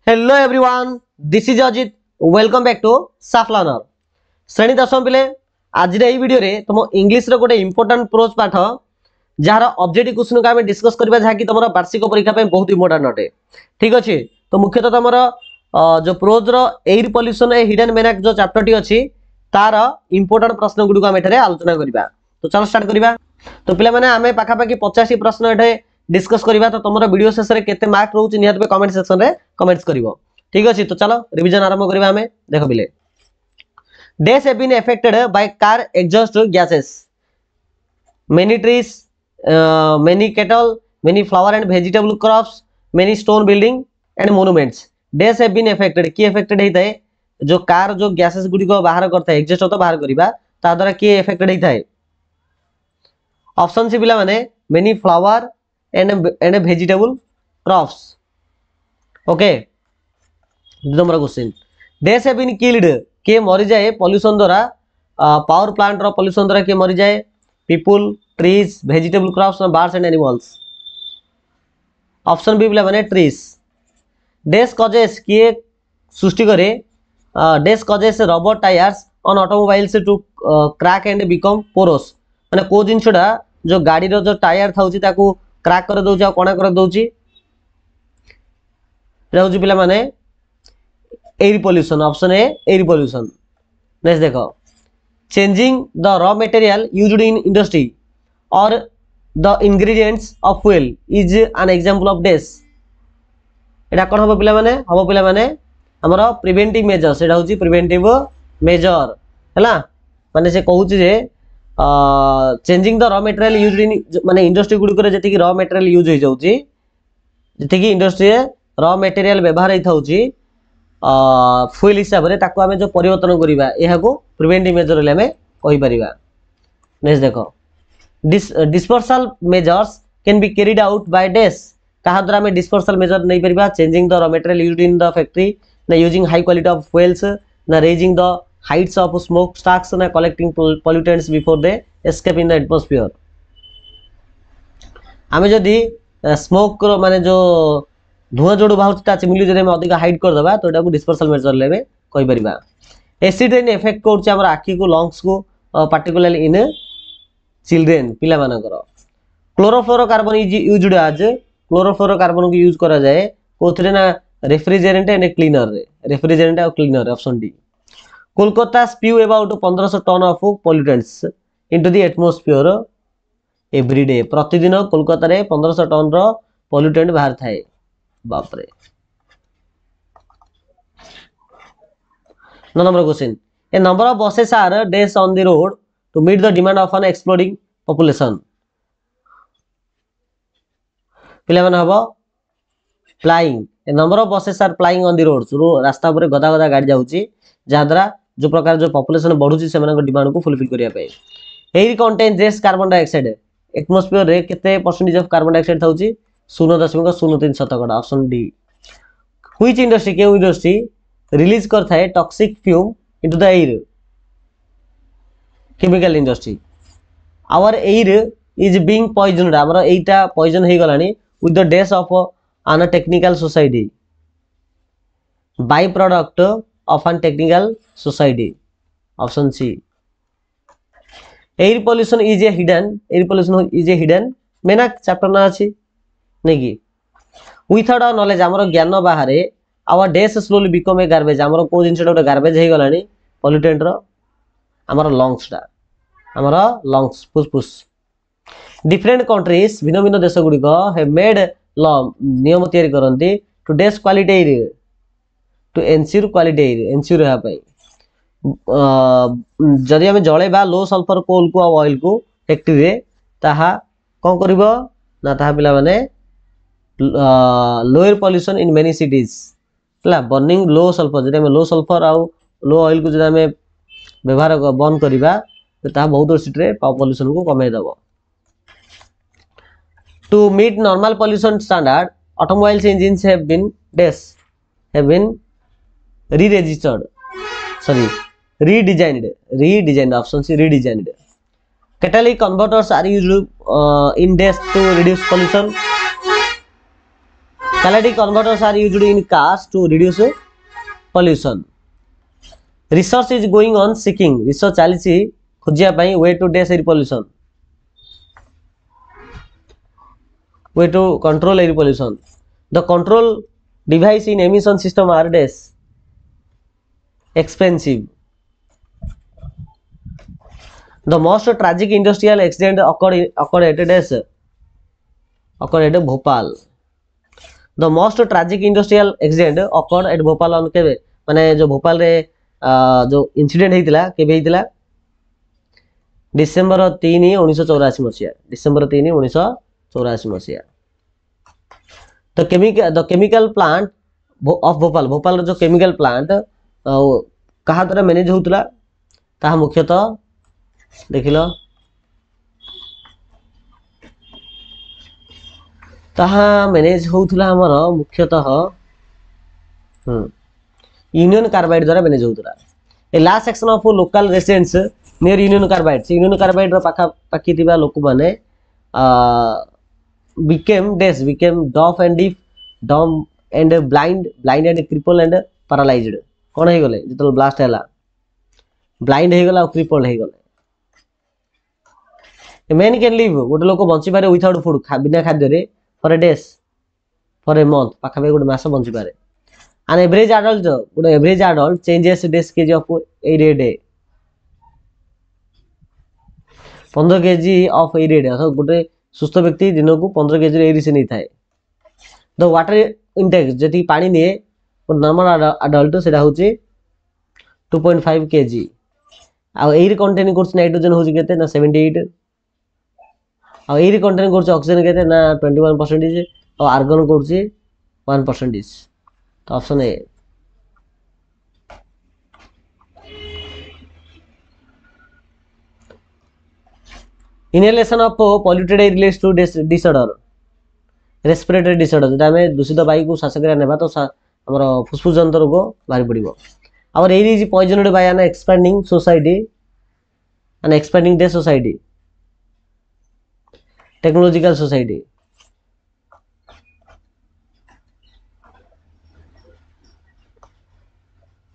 Hello everyone, this is Ajit. Welcome back to Saaf learner. श्रेणी दशम पिले आज ये वीडियो रे तुम इंग्लिश रो गोटे इंपोर्टेंट प्रोज पाठ जार ऑब्जेक्टिव क्वेश्चन को आम डिस्कस करबा जहाँकि तुम वार्षिक परीक्षा पे बहुत इंपोर्टेंट अटे। ठीक अच्छे, तो मुख्यतः तुम जो प्रोज रो air pollution a hidden menace जो चैप्टर टी अच्छी तार इंपोर्टेंट प्रश्न गुडी को आम एठारे आलोचना करबा। तो चलो स्टार्ट करबा। तो पिला माने आमे पाखापाखि 85 प्रश्न एठे डिस्कस करबा। तो तुम वीडियो शेष में केते मार्क रोच निहत पे कमेंट सेक्शन रे कमेंट्स करिवो। ठीक अच्छे, तो चलो रिवीजन आरंभ करबा। आमे देखो बिले dash have been affected by car exhaust gases, many trees, many cattle, many flower and vegetable crops, many stone building and monuments. Dash have been affected की अफेक्टेड होता है जो कार जो गैसेस गुडी को बाहर करता है एग्जॉस्ट तो बाहर करबा ता द्वारा की अफेक्टेड होता है। ऑप्शन सी पिला माने many flower and vegetable crops. Okay, number question dash have been killed के मरी जाए पॉल्यूशन द्वारा, पावर प्लांट रो पॉल्यूशन द्वारा के मरी जाए, people, trees, vegetable crops, birds and animals. Option B पिला माने ट्रीज। डेज कॉजेस किए सृष्टि करे, dash causes rubber tyres on automobiles to crack and become porous. माने को जिनसडा जो गाड़ी रो जो टायर थाउची ताकू क्रैक कर दउची आ कोना कर दउची रहउची पिला माने air pollution. Option A air pollution. Next देखो changing the raw material used in industry और the ingredients of fuel is an example of डेज। एटा कोन हो पिला माने हो पिला माने हमरो प्रिवेंटिव मेजर्स। एटा होची प्रिवेंटिव मेजर हला माने से कहूची जे changing the raw material used in माने इंडस्ट्री गुडी करे जति कि रॉ मटेरियल यूज हो जाउची, जति कि इंडस्ट्री रॉ मटेरियल व्यवहार होई थाउची फ्यूल हिसाब रे ताको हमें जो परिवर्तन करिबा एहा को प्रिवेंटिव मेजर ले हमें कहि परिबा। नेक्स्ट देखो dispersal measures can be carried out by days. कहा द्वारा हमें डिस्पर्सल मेजर नहीं परिबा changing the raw material used in the factory, ना using high quality of fuels, ना raising the heights of smoke stacks, na collecting pollutants before they escape in the atmosphere। आमे जदि smoke माने जो धुआं जोड़ बाहर ता चिमली जदि अधिक हाइड कर दबा तो एटा को डिस्पर्सल मेजर लेबे कहि परिबा। एसिड रेन इफेक्ट करछ हमर आखी को लंग्स को पार्टिकुलरली इन चिल्ड्रेन पिला मानकर। Chlorofluorocarbon is used as chlorofluorocarbon को यूज करा जाए कोथरे ना रेफ्रिजरेंट एंड क्लीनर रे, रेफ्रिजरेंट और cleaner. Option D Kolkata spew about 1500 ton of pollutants into the atmosphere every day. प्रतिदिन कोलकाता रे 1500 टन रो पोल्यूटेंट बाहर थाए। बाप रे। Number question A number of buses are dash on the road to meet the demand of an exploding population. पिला माने हबो flying. A number of buses are flying on the roads. रास्ता पर गदा गदा गाड़ी जाउची जा द्वारा जो प्रकार जो पॉपुलेशन बढ़ुची से डिमांड को फुलफिल करिया पे। Air contain less carbon dioxide. Atmosphere रे केते परसेंटेज ऑफ कार्बन डाइऑक्साइड थाउची 0.03%। ऑप्शन डी व्हिच इंडस्ट्री के इंडस्ट्री रिलीज करता है toxic fume into the air. Chemical industry. Our air is being poisoned. हमर एटा पॉइजन हे गलानी with the death of an technical society, by product of an technical society. Option C air pollution is a hidden. Air pollution is a hidden मेना chapter ना अछि नै कि विथआउट आवर नॉलेज हमर ज्ञान बाहरे our dash slowly become a garbage. हमर को जिनसटा गोटे गार्बेज हे गलानी पॉल्यूटेंट रो हमर लंग्स टा, हमर लंग्स फुसफुस। डिफरेंट कंट्रीज भिन्न भिन्न देश गुडी को हैव मेड लॉ नियम तयारी करंती टू डेस quality air, to ensure quality air, ensure रहा पाई। जदि हमें जळेबा लो सल्फर कोल को ऑयल को फैक्ट्री रे ताहा कोन करबो ना ताहा पिला माने lower pollution in many cities ला बर्निंग लो सल्फर। जदि हमें लो सल्फर आ लो ऑयल को जदि हमें व्यवहार बंद करबा तो ताहा बहुत सिटी रे पॉल्यूशन को कमे दबो। To meet normal pollution standard automobiles engines have been re-registered, sorry, redesigned। Option C redesigned। Catalytic converters are used in days to reduce pollution। Catalytic converters are used in cars to reduce pollution. Research is going on seeking. Research चली खोजिया way to reduce air pollution. Way to control air pollution. The control device in emission system are expensive. The most tragic industrial accident occurred at Bhopal. The most tragic industrial accident occurred at Bhopal on केबे माने जो भोपाल रे जो incident हेतिला केबे हेतिला December 3 1984 मसिया December 3 1984 मसिया the chemical plant of Bhopal Bhopal जो केमिकल प्लांट कहा द्वारा मैनेज होतला ताहा मुख्यतः देखिलो ताहा मैनेज होतला हमर मुख्यतः यूनियन कार्बाइड द्वारा मैनेज होतला a last section of local residents near Union Carbide रो पाखा पाखी थिबा लोक माने became deaf and dumb and blind and crippled and paralyzed कोन हे गले जतल ब्लास्ट हैला ब्लाइंड हे गला और क्रिपल्ड हे गले ए मैन कैन लिव गोटे लोक बंची पारे विदाउट फूड बिना खाद्य रे for a days for a month पाखा पे गोटे मास बंची पारे an average adult changes days kg of air a day 15 kg of air a day अर्थात गोटे सुस्थ व्यक्ति दिन को 15 kg एयर से नहीं थाए द वाटर इंटेक जति पानी निए नॉर्मल अडल्ट सेटा होची 2.5 kg आ एयर कंटेन करछ नाइट्रोजन होची केते ना 78 आ एयर कंटेन करछ ऑक्सीजन केते ना 21% और आर्गन करछ 1%. तो option A inhalation of polluted air relates to disorder respiratory disorder जेटा हमें दूषित वायु को श्वास क्रिया नेबा तो हमर फुसफुस जंतर रोग बाहरी पड़िबो और air is poisoned by an expanding the society technological society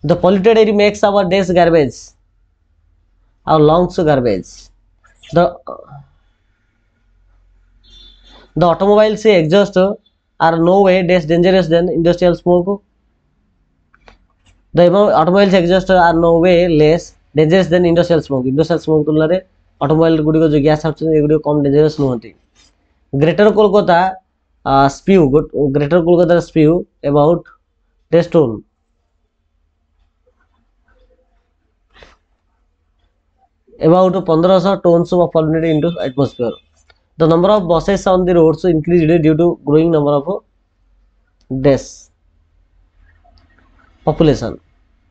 the polluted air makes our days garbage our lungs garbage the automobiles exhaust are no way less dangerous than industrial smoke the automobiles exhaust are no way less dangerous than industrial smoke तुलना रे automobile गुडी को जो gas आछन ए गुडी कम dangerous नहोती greater Kolkata spew about this toll about 1500 tons of polluted into atmosphere. The number of buses on the roads increased due to growing number of deaths. Population.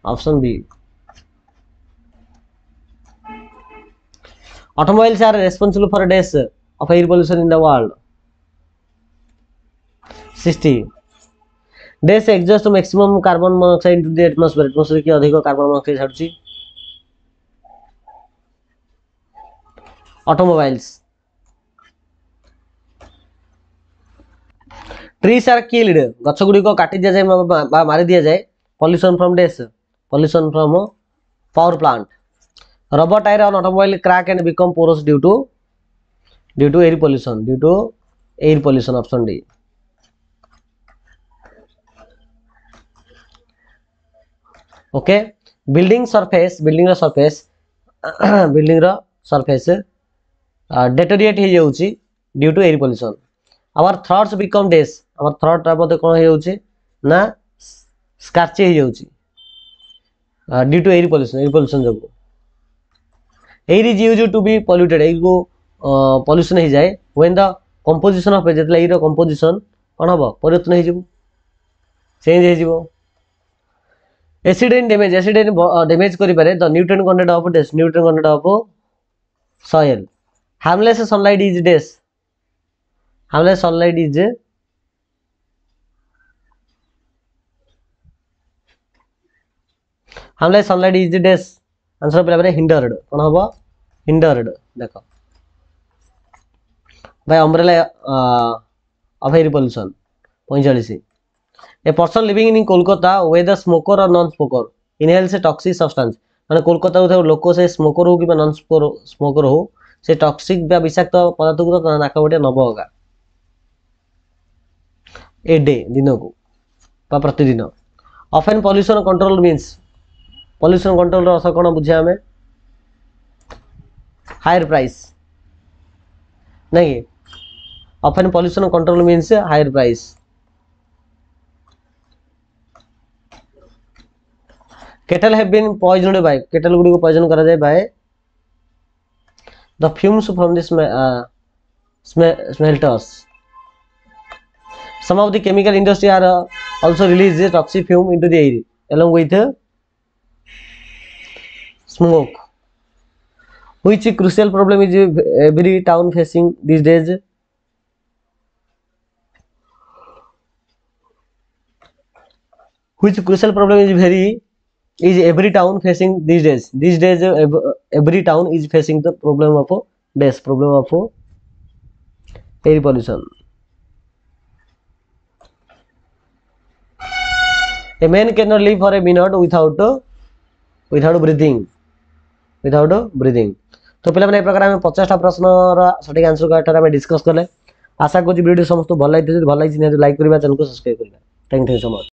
Option B. Automobiles are responsible for deaths of air pollution in the world. 60. Deaths exhaust maximum carbon monoxide into the atmosphere. Atmosphere की अधिक carbon monoxide छाड़ुची. Automobiles. Trees are killed. गछ गुडी को काटी दिया जाए मारी दिया जाए. Pollution from power plant. Rubber tire on automobile crack and become porous due to air pollution. Option D. Okay. Building surface deteriorate हे जाउची due to air pollution our throats become डेस आवर थ्रॉट मते कोन हे जाउची ना scorch हे जाउची ड्यू टू एयर पोल्यूशन जगो air is used to be polluted air को पोल्यूशन हे जाए व्हेन द कंपोजिशन ऑफ जेतला एयर कंपोजिशन कोन हबो परिवर्तन हे जिवो चेंज हे जिवो एसिड इन डैमेज करि पारे the nutrient content of soil. Harmless sunlight is days. Harmless sunlight is days. Answer पे hindered. कौन होगा? Hindered. देखो. By umbrella of air pollution. 45. A person living in Kolkata whether smoker और non smoker inhales a toxic substance माने कोलकाता रो लोक से smoker हो कि नॉन स्मोकर हो से टॉक्सिक बा विषाक्त पदार्थ को तो नाक बटे नब होगा ए डे दिन को प्रतिदिन often pollution control means pollution control अर्थ कौन बुझे आम हायर प्राइस नहीं often pollution control means higher price cattle have been poisoned by cattle गुडी को पॉइजन करा जाय by the fumes from this smelters some of the chemical industry are also release toxic fume into the air along with smoke which crucial problem is every town facing these days which crucial problem is every town facing these days every town is facing the problem of air pollution. A man cannot live for a minute without breathing तो पे मैंने प्रकार 50 प्रश्न सठिक answer को discuss कले आशा करूँ video समस्त भल लगी भल लगी लाइक करवा चैनल को सब्सक्राइब करवा थैंक यू सो मच।